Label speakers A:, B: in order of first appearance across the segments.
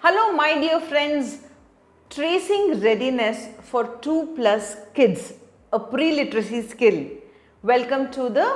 A: Hello my dear friends, tracing readiness for 2+ kids, a pre-literacy skill. Welcome to the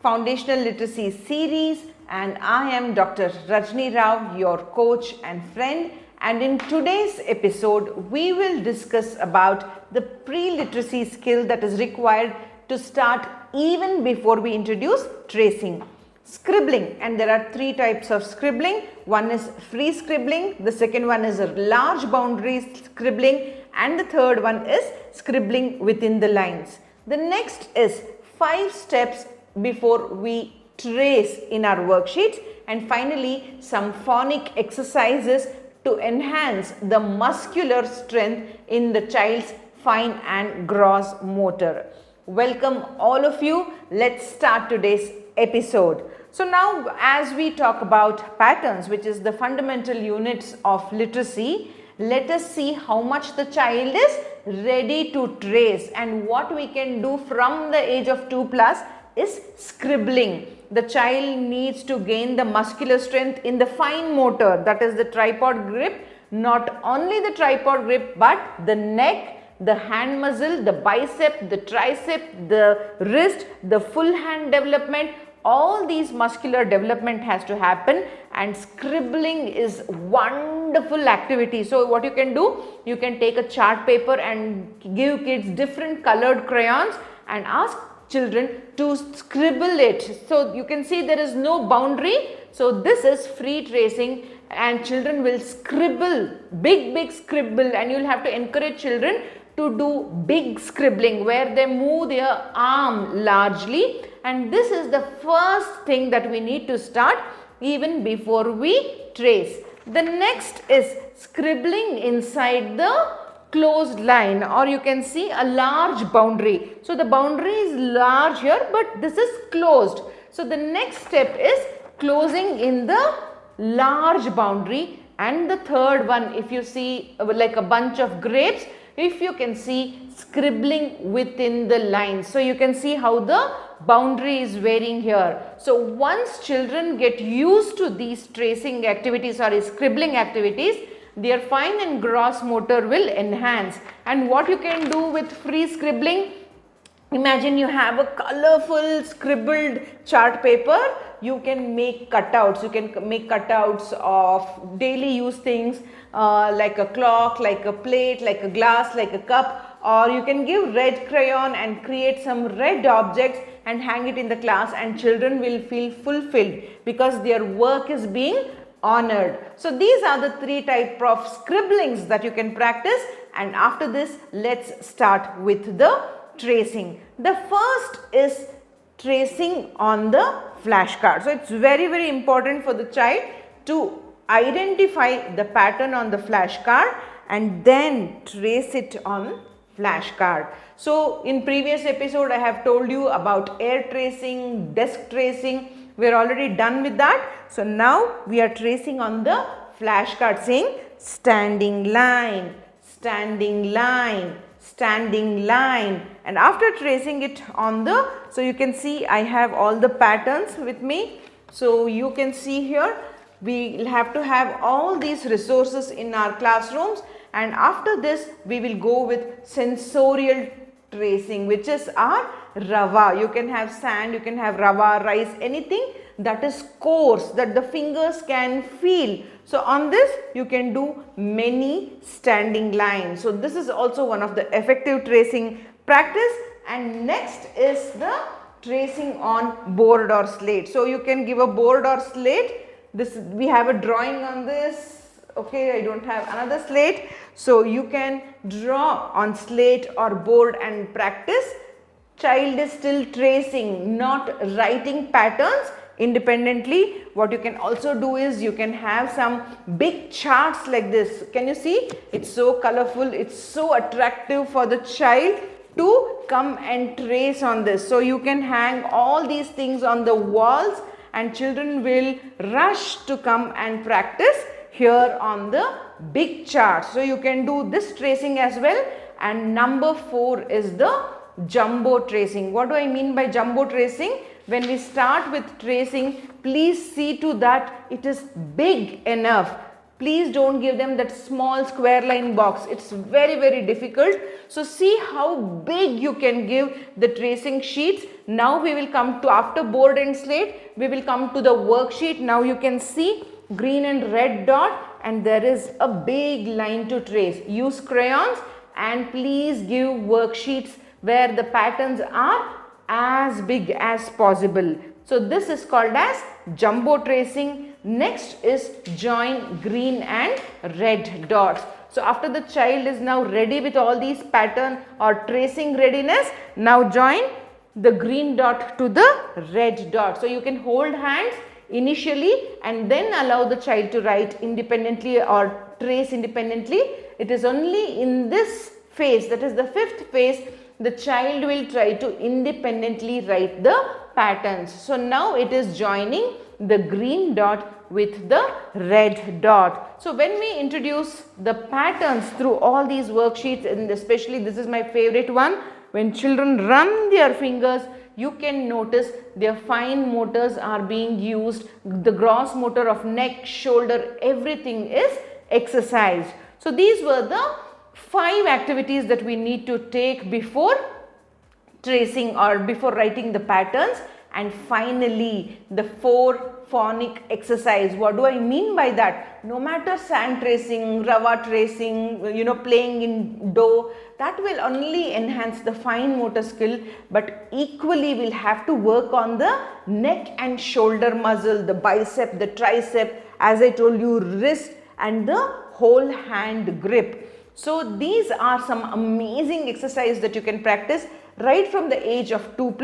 A: Foundational Literacy series and I am Dr. Rajni Rao, your coach and friend, and in today's episode we will discuss about the pre-literacy skill that is required to start even before we introduce tracing. Scribbling, and there are 3 types of scribbling. One is free scribbling, the second one is a large boundary scribbling, and the third one is scribbling within the lines. The next is 5 steps before we trace in our worksheets, and finally some phonic exercises to enhance the muscular strength in the child's fine and gross motor. Welcome all of you. Let's start today's episode. So now as we talk about patterns, which is the fundamental units of literacy, let us see how much the child is ready to trace, and what we can do from the age of 2+ is scribbling. The child needs to gain the muscular strength in the fine motor, that is the tripod grip, not only the tripod grip but the neck, the hand muscle, the bicep, the tricep, the wrist, the full hand development. All these muscular development has to happen, and scribbling is wonderful activity. So what you can do, you can take a chart paper and give kids different colored crayons and ask children to scribble it. So you can see there is no boundary. So this is free tracing, and children will scribble, big scribble, and you will have to encourage children to do big scribbling where they move their arm largely, and this is the first thing that we need to start even before we trace. The next is scribbling inside the closed line, or you can see a large boundary. So the boundary is large here, but this is closed. So the next step is closing in the large boundary, and the third one, if you see like a bunch of grapes, if you can see scribbling within the lines. So you can see how the boundary is varying here. So once children get used to these tracing activities or scribbling activities, their fine and gross motor will enhance. And what you can do with free scribbling, imagine you have a colorful scribbled chart paper. You can make cutouts. You can make cutouts of daily use things like a clock, like a plate, like a glass, like a cup, or you can give red crayon and create some red objects and hang it in the class, and children will feel fulfilled because their work is being honored. So these are the 3 types of scribblings that you can practice, and after this let's start with the tracing. The first is tracing on the flashcard. So it's very important for the child to identify the pattern on the flashcard and then trace it on flashcard. So in previous episode I have told you about air tracing, desk tracing. We are already done with that. So now we are tracing on the flashcard, saying standing line, standing line, standing line, and after tracing it on the, so you can see I have all the patterns with me. So you can see here we will have to have all these resources in our classrooms, and after this we will go with sensorial tracing, which is our rava. You can have sand, you can have rava, rice, anything that is coarse that the fingers can feel. So on this you can do many standing lines. So this is also one of the effective tracing practice. And next is the tracing on board or slate. So you can give a board or slate. This, we have a drawing on this. Okay, I don't have another slate. So you can draw on slate or board and practice. Child is still tracing, not writing patterns independently. What you can also do is you can have some big charts like this. Can you see? It's so colorful, it's so attractive for the child to come and trace on this. So you can hang all these things on the walls, and children will rush to come and practice here on the big chart. So you can do this tracing as well. And number 4 is the jumbo tracing. What do I mean by jumbo tracing? When we start with tracing, please see to that it is big enough. Please don't give them that small square line box. It's very, very difficult. So see how big you can give the tracing sheets. Now we will come to, after board and slate, we will come to the worksheet. Now you can see green and red dot, and there is a big line to trace. Use crayons and please give worksheets where the patterns are as big as possible. So this is called as jumbo tracing. Next is join green and red dots. So after the child is now ready with all these pattern or tracing readiness, now join the green dot to the red dot. So you can hold hands initially and then allow the child to write independently or trace independently. It is only in this phase, that is the fifth phase, the child will try to independently write the patterns. So now it is joining the green dot with the red dot. So when we introduce the patterns through all these worksheets, and especially this is my favorite one, when children run their fingers, you can notice their fine motors are being used. The gross motor of neck, shoulder, everything is exercised. So these were the 5 activities that we need to take before tracing or before writing the patterns. And finally, the 4 phonic exercise. What do I mean by that? No matter sand tracing, rava tracing, playing in dough, that will only enhance the fine motor skill, but equally we'll have to work on the neck and shoulder muscle, the bicep, the tricep, as I told you, wrist and the whole hand grip. So these are some amazing exercises that you can practice right from the age of 2+,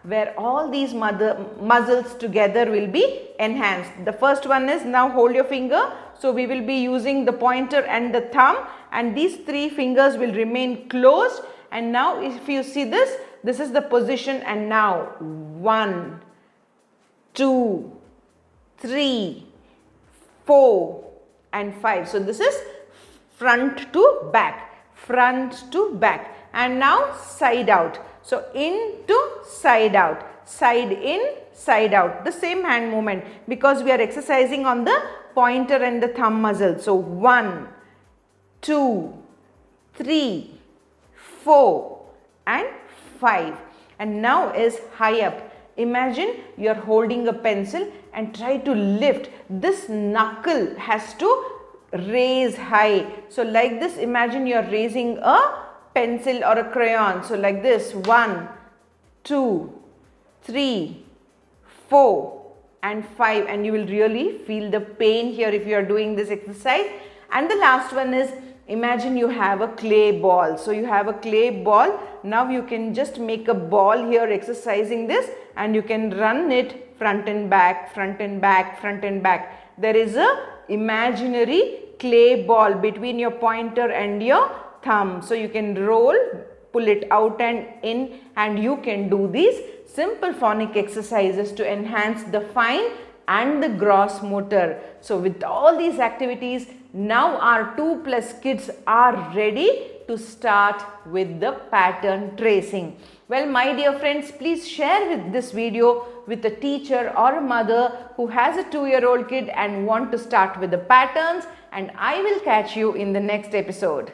A: where all these muscles together will be enhanced. The first one is, now hold your finger. So we will be using the pointer and the thumb, and these 3 fingers will remain closed. And now if you see this, this is the position, and now 1, 2, 3, 4 and 5. So this is front to back, and now side out. So in to side out, side in, side out, the same hand movement, because we are exercising on the pointer and the thumb muscle. So 1, 2, 3, 4 and 5. And now is high up. Imagine you are holding a pencil and try to lift. This knuckle has to raise high. So like this, imagine you are raising a pencil or a crayon. So like this, 1, 2, 3, 4 and 5, and you will really feel the pain here if you are doing this exercise. And the last one is, imagine you have a clay ball. So you have a clay ball. Now you can just make a ball here exercising this, and you can run it front and back, front and back, front and back. There is a imaginary clay ball between your pointer and your thumb. So you can roll, pull it out and in, and you can do these simple phonic exercises to enhance the fine and the gross motor. So with all these activities, now our 2+ kids are ready to start with the pattern tracing. Well, my dear friends, please share with this video with a teacher or a mother who has a 2-year-old kid and want to start with the patterns, and I will catch you in the next episode.